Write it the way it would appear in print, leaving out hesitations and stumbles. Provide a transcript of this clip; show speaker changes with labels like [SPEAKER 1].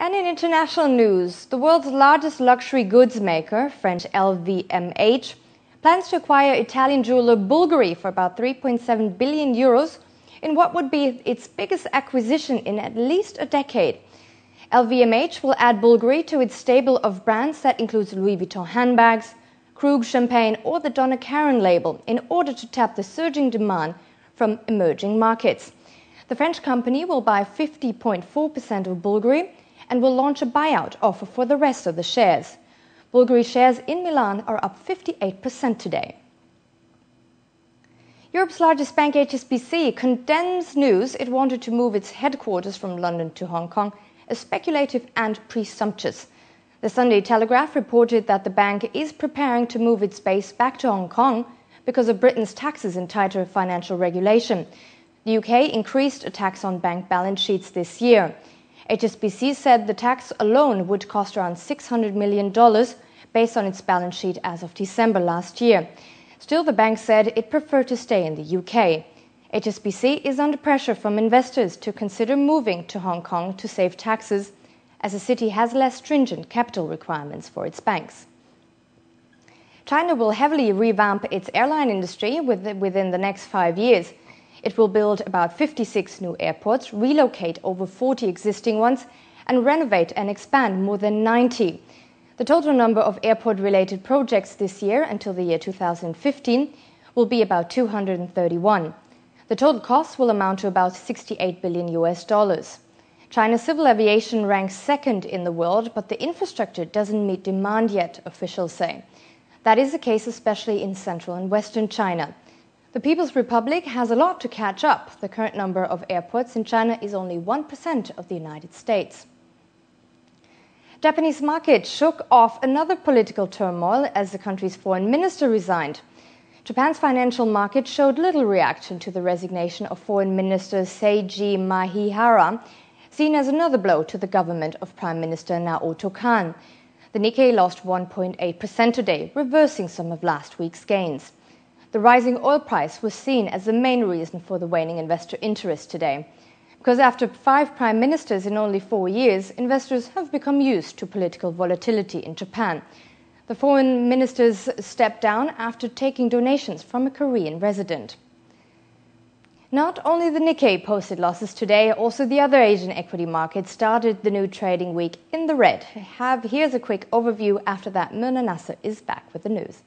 [SPEAKER 1] And in international news, the world's largest luxury goods maker, French LVMH, plans to acquire Italian jeweler Bulgari for about 3.7 billion euros in what would be its biggest acquisition in at least a decade. LVMH will add Bulgari to its stable of brands that includes Louis Vuitton handbags, Krug champagne or the Donna Karan label in order to tap the surging demand from emerging markets. The French company will buy 50.4% of Bulgari and will launch a buyout offer for the rest of the shares. Bulgari shares in Milan are up 58% today. Europe's largest bank, HSBC, condemns news it wanted to move its headquarters from London to Hong Kong as speculative and presumptuous. The Sunday Telegraph reported that the bank is preparing to move its base back to Hong Kong because of Britain's taxes and tighter financial regulation. The UK increased a tax on bank balance sheets this year. HSBC said the tax alone would cost around $600 million based on its balance sheet as of December last year. Still, the bank said it preferred to stay in the UK. HSBC is under pressure from investors to consider moving to Hong Kong to save taxes, as the city has less stringent capital requirements for its banks. China will heavily revamp its airline industry within the next 5 years. It will build about 56 new airports, relocate over 40 existing ones, and renovate and expand more than 90. The total number of airport-related projects this year until the year 2015 will be about 231. The total cost will amount to about $68 billion. China's civil aviation ranks second in the world, but the infrastructure doesn't meet demand yet, officials say. That is the case especially in central and western China. The People's Republic has a lot to catch up. The current number of airports in China is only 1% of the United States. Japanese market shook off another political turmoil as the country's foreign minister resigned. Japan's financial market showed little reaction to the resignation of Foreign Minister Seiji Maehara, seen as another blow to the government of Prime Minister Naoto Kan. The Nikkei lost 1.8% today, reversing some of last week's gains. The rising oil price was seen as the main reason for the waning investor interest today. Because after 5 prime ministers in only 4 years, investors have become used to political volatility in Japan. The foreign ministers stepped down after taking donations from a Korean resident. Not only the Nikkei posted losses today, also the other Asian equity markets started the new trading week in the red. Here's a quick overview. After that, Myrna Nasser is back with the news.